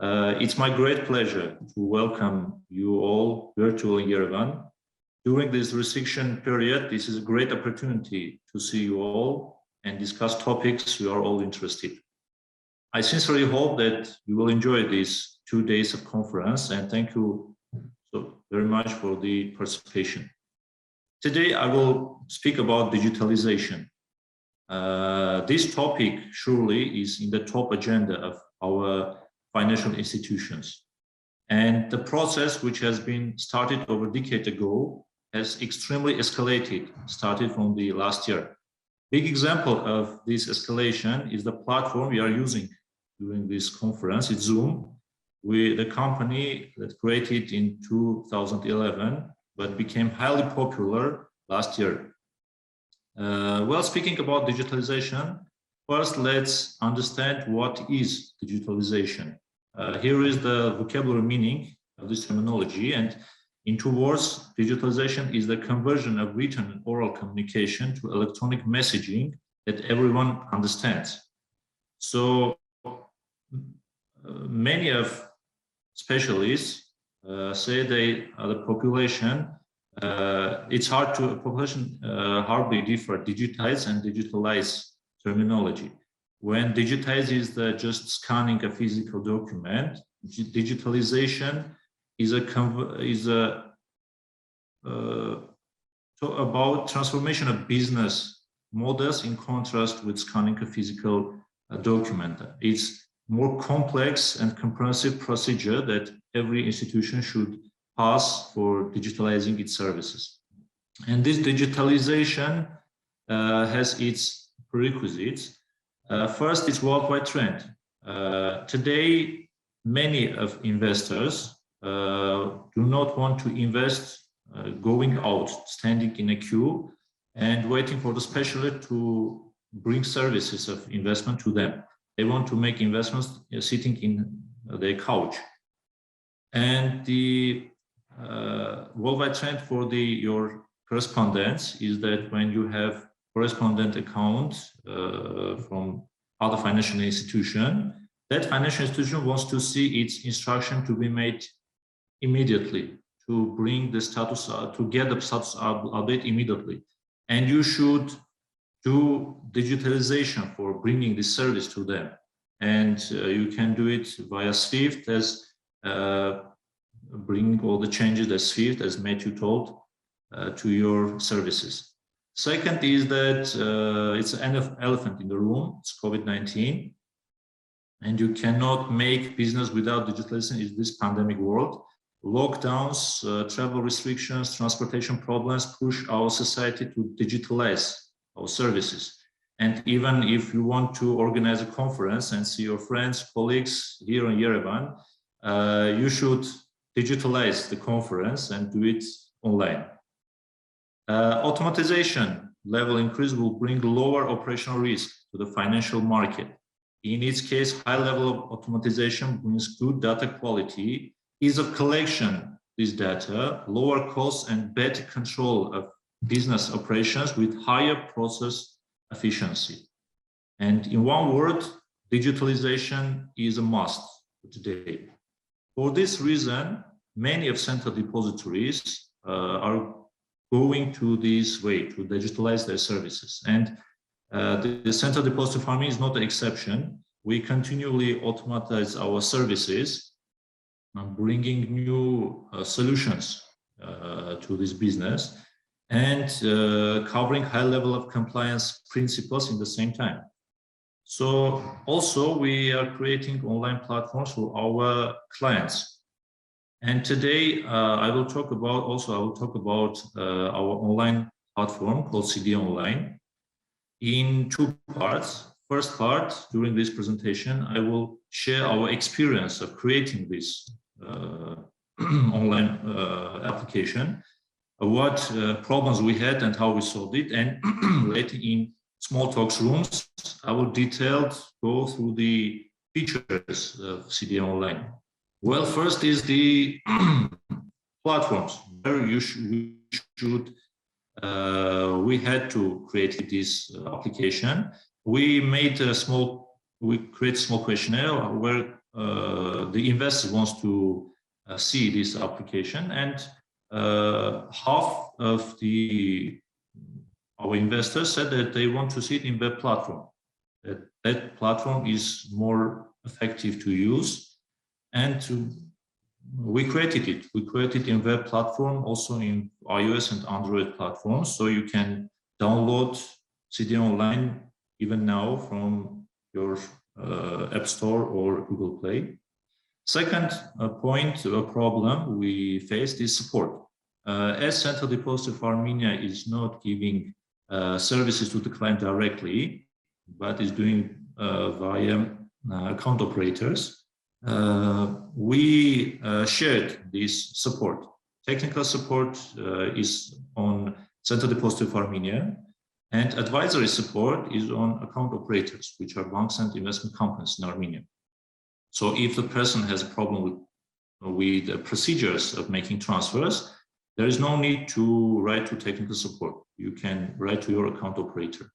It's my great pleasure to welcome you all virtually in Yerevan. During this restriction period, this is a great opportunity to see you all and discuss topics we are all interested in. I sincerely hope that you will enjoy these 2 days of conference, and thank you so very much for the participation. Today, I will speak about digitalization. This topic surely is in the top agenda of our financial institutions. And the process, which has been started over a decade ago, has extremely escalated, started from the last year. Big example of this escalation is the platform we are using during this conference. It's Zoom. The company that created in 2011, but became highly popular last year. Well, speaking about digitalization, first let's understand what is digitalization. Here is the vocabulary meaning of this terminology, and in 2 words, digitalization is the conversion of written and oral communication to electronic messaging that everyone understands. So many of specialists say the population, population hardly differ digitize and digitalize terminology. When digitize is just scanning a physical document, digitalization is about transformation of business models in contrast with scanning a physical document. It's more complex and comprehensive procedure that every institution should pass for digitalizing its services. And this digitalization has its prerequisites. First, it's worldwide trend. Today, many of investors do not want to invest going out, standing in a queue and waiting for the specialist to bring services of investment to them. They want to make investments sitting in their couch. And the worldwide trend for your correspondence is that when you have correspondent account from other financial institution, that financial institution wants to see its instruction to be made immediately, to bring the status, to get the status update immediately. And you should do digitalization for bringing this service to them. And you can do it via SWIFT, as bring all the changes that SWIFT, as Matthew told, to your services. Second is that it's an elephant in the room, it's COVID-19. And you cannot make business without digitalization in this pandemic world. Lockdowns, travel restrictions, transportation problems push our society to digitalize our services. And even if you want to organize a conference and see your friends, colleagues here in Yerevan, you should digitalize the conference and do it online. Automatization level increase will bring lower operational risk to the financial market. In its case, high level of automatization brings good data quality, ease of collection this data, lower costs, and better control of business operations with higher process efficiency. And in one word, digitalization is a must today. For this reason, many of central depositories are going to this way to digitalize their services. And the Central Depository Family is not an exception. We continually automatize our services, bringing new solutions to this business, and covering high level of compliance principles in the same time. So also we are creating online platforms for our clients. And today I will talk about our online platform called CDA Online in 2 parts. First part, during this presentation, I will share our experience of creating this online application, what problems we had and how we solved it. And later in small talks rooms, I will go through the features of CDA Online. Well, first is the platforms where we had to create this application. We create a small questionnaire where the investor wants to see this application, and half of our investors said that they want to see it in web platform. That platform is more effective to use, and we created it. We created in web platform, also in iOS and Android platforms, so you can download CDA Online even now from your App Store or Google Play. Second problem we faced is support. As Central Depository of Armenia is not giving services to the client directly, but is doing via account operators, we shared this support. Technical support is on Central Depository of Armenia, and advisory support is on account operators, which are banks and investment companies in Armenia. So if the person has a problem with the procedures of making transfers, there is no need to write to technical support. You can write to your account operator.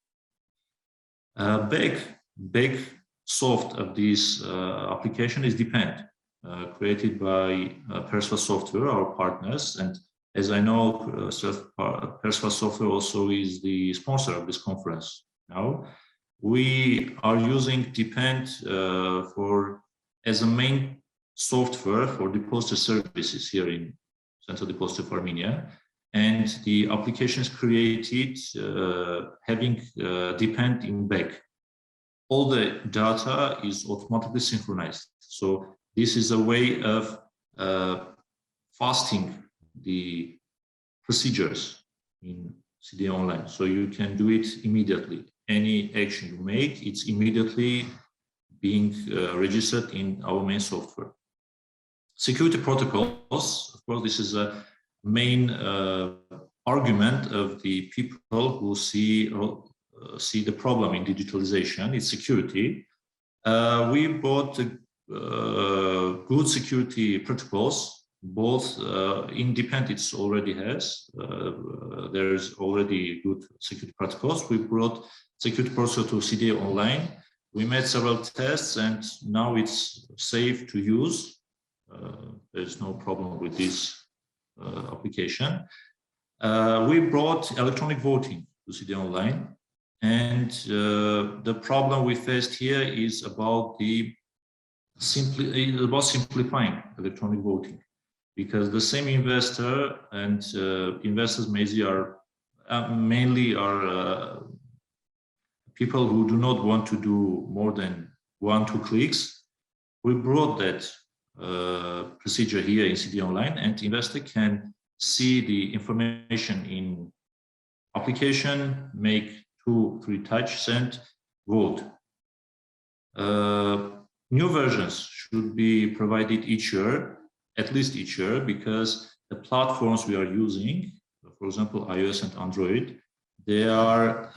Big soft of this application is Depend, created by Persva Software, our partners. And as I know, Persva Software also is the sponsor of this conference now. We are using Depend as a main software for depository services here in Central Depository of Armenia. And the application is created having Depend in back. All the data is automatically synchronized. So this is a way of fasting the procedures in CDA Online. So you can do it immediately. Any action you make, it's immediately being registered in our main software. Security protocols, of course, this is a main argument of the people who see the problem in digitalization, it's security. We bought good security protocols, both independent already has. There's already good security protocols. We brought security protocol to CDA Online. We made several tests, and now it's safe to use. There's no problem with this application. We brought electronic voting to CDA Online, and the problem we faced here is about simplifying electronic voting, because the same investor and investors mainly are people who do not want to do more than 1-2 clicks. We brought that procedure here in CDA Online, and investor can see the information in application, make 2-3 touches and vote. New versions should be provided each year, at least each year, because the platforms we are using, for example, iOS and Android, they are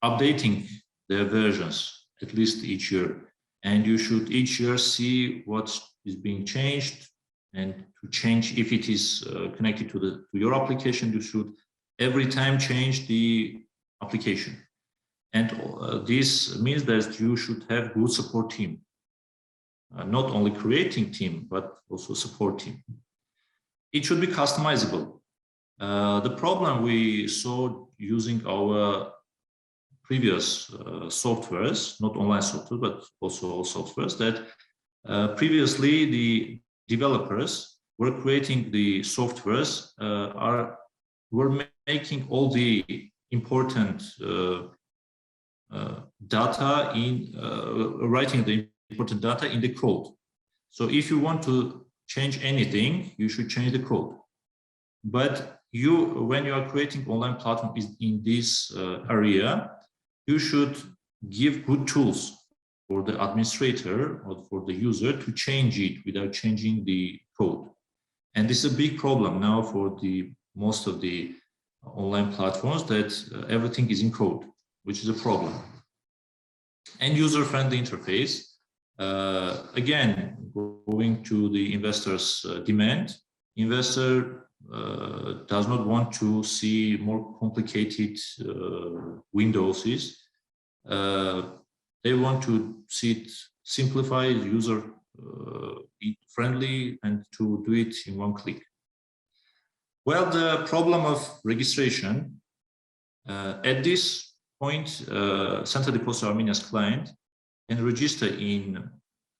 updating their versions at least each year. And you should each year see what is being changed, and to change if it is connected to your application, you should every time change the application. And this means that you should have good support team, not only creating team, but also support team. It should be customizable. The problem we saw using our previous softwares, not online software, but also softwares, that previously the developers were creating the softwares, were making all the important data in, writing the important data in the code. So if you want to change anything, you should change the code. But when you are creating online platform in this area, you should give good tools for the administrator or for the user to change it without changing the code. And this is a big problem now for most of the online platforms, that everything is in code, which is a problem. And user-friendly interface, again, going to the investor's demand. Investor does not want to see more complicated windows. They want to see it simplify, user friendly, and to do it in one click. Well, the problem of registration, at this point, Central Depository Armenia's client can register in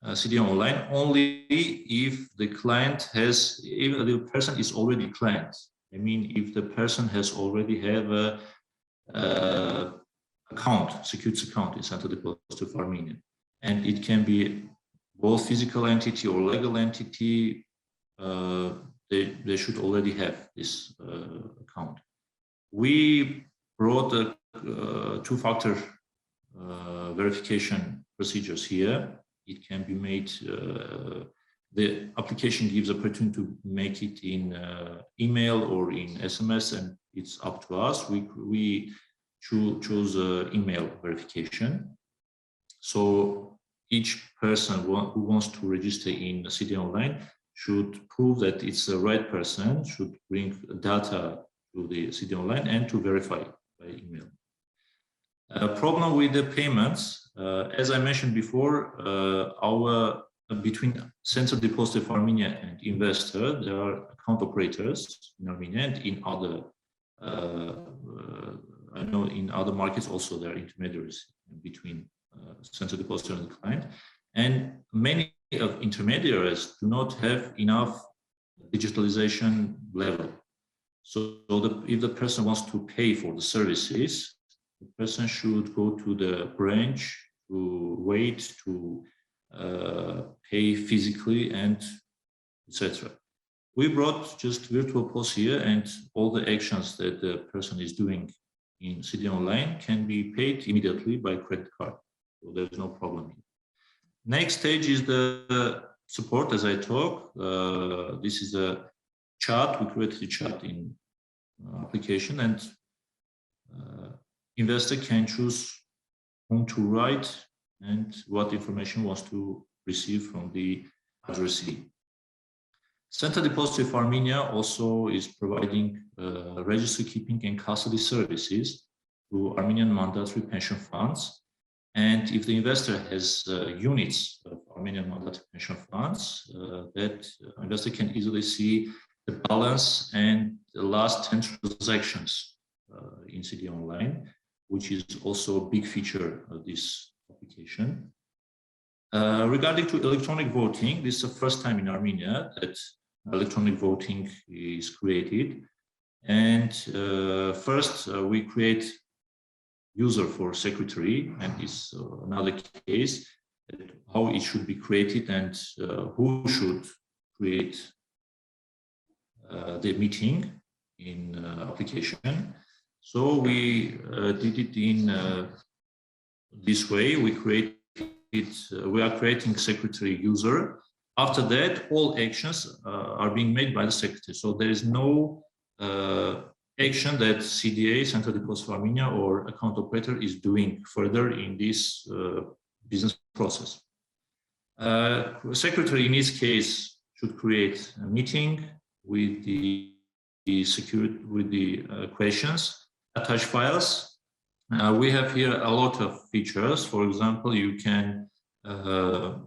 CDA Online only if the client has, if the person is already a client. I mean, if the person has already have a account, security account in Central Depository of Armenia, and it can be both physical entity or legal entity. They should already have this account. We brought a two-factor verification procedures here. It can be made, the application gives opportunity to make it in email or in SMS, and it's up to us. We choose email verification. So each person who wants to register in CDA Online should prove that it's the right person, should bring data to the CDA Online and to verify by email. Problem with the payments, as I mentioned before, between Central Depository of Armenia and investor, there are account operators in Armenia and in other, I know in other markets also there are intermediaries between Central Depository and the client, and many of intermediaries do not have enough digitalization level. So if the person wants to pay for the services, the person should go to the branch to wait to pay physically and etc. We brought just virtual POS here, and all the actions that the person is doing in CDA Online can be paid immediately by credit card. So there's no problem here. Next stage is the support, as I talk. This is a chart. We created a chart in application, and investor can choose whom to write and what information wants to receive from the addressee. Central Depository of Armenia also is providing registry keeping and custody services to Armenian mandatory pension funds. And if the investor has units of Armenian mandatory pension funds, that investor can easily see the balance and the last 10 transactions in CDA Online, which is also a big feature of this application. Regarding to electronic voting, this is the first time in Armenia that electronic voting is created. And first, we create user for secretary, and it's another case how it should be created and who should create the meeting in application. So we did it in this way. We are creating secretary user. After that, all actions are being made by the secretary. So there is no action that CDA, Central Depository of Armenia, or account operator is doing further in this business process. Secretary, in this case, should create a meeting with the questions, attach files. We have here a lot of features. For example, you can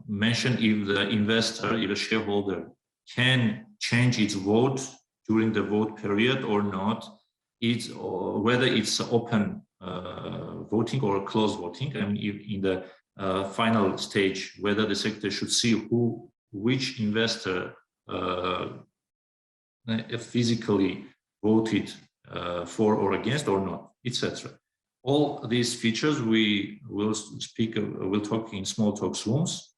mention if the investor, if a shareholder can change its vote during the vote period or not, whether it's open voting or closed voting. I mean, if in the final stage, whether the secretary should see which investor physically voted for or against or not, etc. All these features we will talk in small talks rooms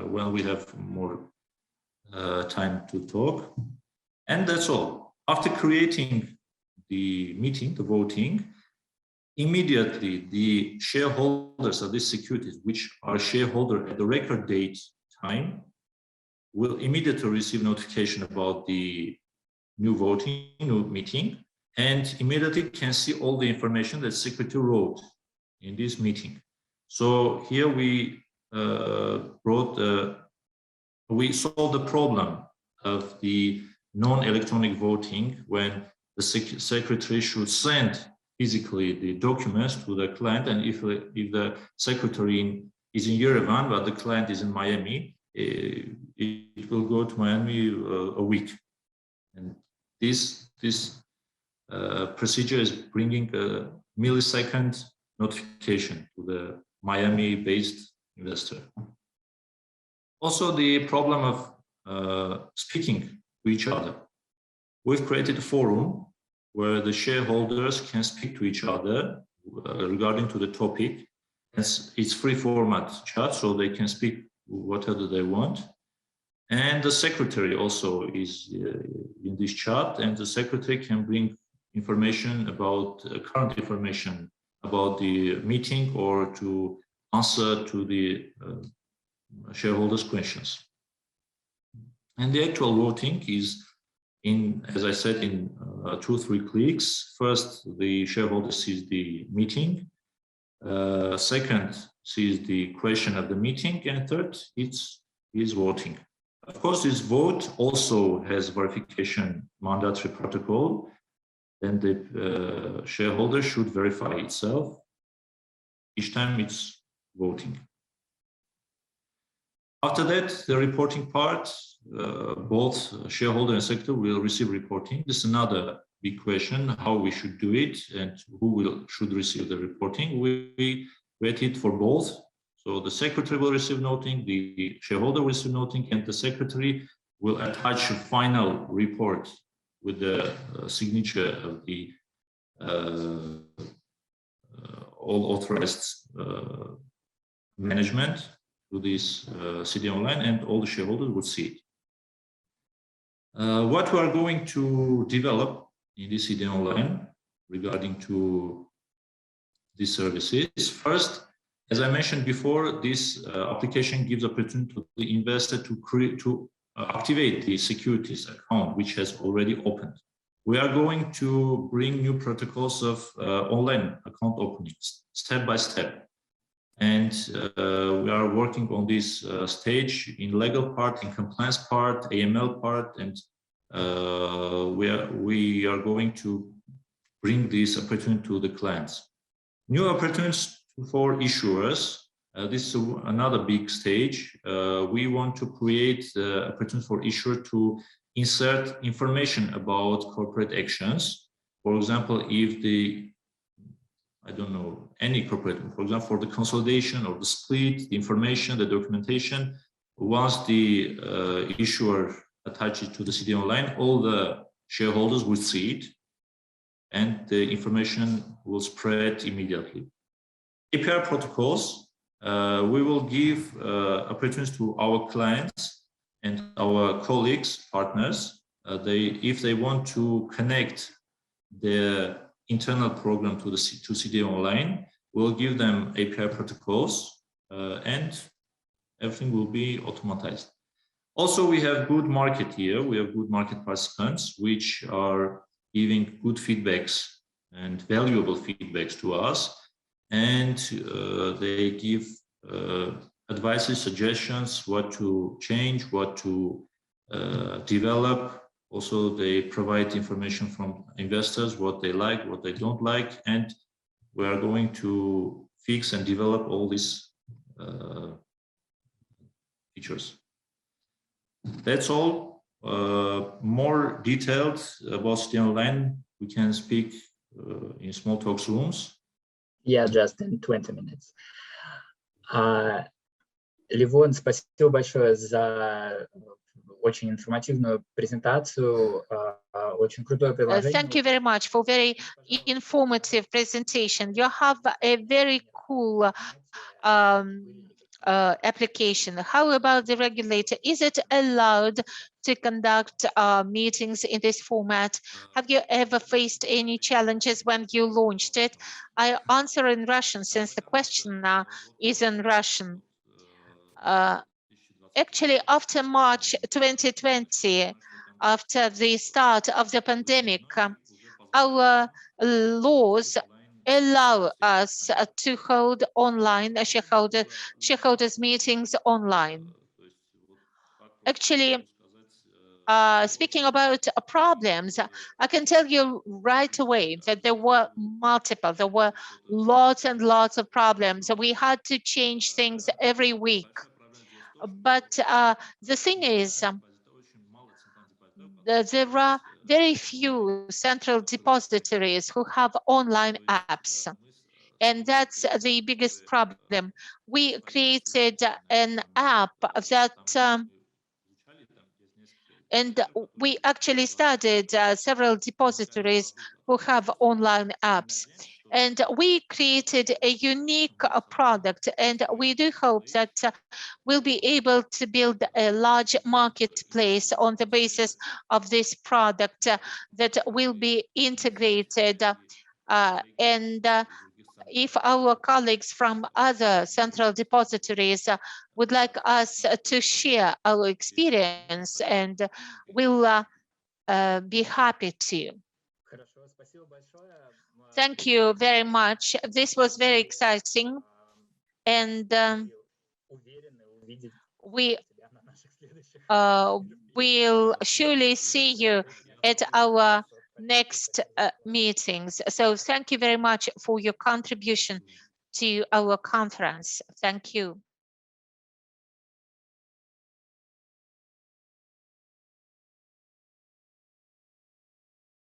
when we have more time to talk. And that's all. After creating the meeting, the voting, immediately the shareholders of these securities, which are shareholder at the record date time, will immediately receive notification about the new meeting, and immediately can see all the information that secretary wrote in this meeting. So here we we solved the problem of the non-electronic voting when the secretary should send physically the documents to the client, and if the secretary is in Yerevan, but the client is in Miami, it will go to Miami a week. And this procedure is bringing a millisecond notification to the Miami-based investor. Also, the problem of speaking to each other. We've created a forum where the shareholders can speak to each other regarding to the topic. It's free format chat, so they can speak whatever they want. And the secretary also is in this chat, and the secretary can bring information about current information about the meeting or to answer to the shareholders' questions. And the actual voting is in, as I said, in 2-3 clicks. First, the shareholder sees the meeting. Second, sees the question of the meeting, and third, it's voting. Of course, this vote also has verification mandatory protocol, and the shareholder should verify itself each time it's voting. After that, the reporting part, both shareholder and sector will receive reporting. This is another big question, how we should do it and who should receive the reporting. We create it for both. So the secretary will receive noting, the shareholder will receive noting, and the secretary will attach a final report with the signature of the all authorized management to this CDA Online, and all the shareholders will see it. What we are going to develop in this CDA Online regarding to these services. First, as I mentioned before, this application gives opportunity to the investor to activate the securities account, which has already opened. We are going to bring new protocols of online account openings, step by step. And we are working on this stage in legal part, in compliance part, AML part, and we are going to bring this opportunity to the clients. New opportunities for issuers. This is another big stage. We want to create the opportunity for issuer to insert information about corporate actions. For example, if the, I don't know, any corporate, for example, for the consolidation or the split, the information, the documentation, once the issuer attaches to the CDA Online, all the shareholders will see it, and the information will spread immediately. API protocols, we will give opportunities to our clients and our colleagues, partners. If they want to connect their internal program to CDA Online, we'll give them API protocols, and everything will be automatized. Also, we have good market here. We have good market participants, which are giving good feedbacks and valuable feedbacks to us. And they give advices, suggestions, what to change, what to develop. Also, they provide information from investors, what they like, what they don't like, and we are going to fix and develop all these features. That's all. More detailed about CDA Online, we can speak in small talks rooms. Yeah, just in 20 minutes. Levon, спасибо большое за очень информативную презентацию, очень крутое приложение. Thank you very much for very informative presentation. You have a very cool application. How about the regulator? Is it allowed to conduct meetings in this format? Have you ever faced any challenges when you launched it? I answer in Russian since the question is in Russian. Actually, after March 2020, after the start of the pandemic, our laws allow us to hold online shareholders meetings online. Actually, speaking about problems, I can tell you right away that there were multiple, there were lots and lots of problems. We had to change things every week. But the thing is, there are very few central depositories who have online apps. And that's the biggest problem. We created an app that and we actually started several depositories who have online apps. And we created a unique product, and we do hope that we'll be able to build a large marketplace on the basis of this product that will be integrated. If our colleagues from other central depositories would like us to share our experience, and we'll be happy to. Thank you very much. This was very exciting. And we will surely see you at our next meetings. So thank you very much for your contribution to our conference. Thank you.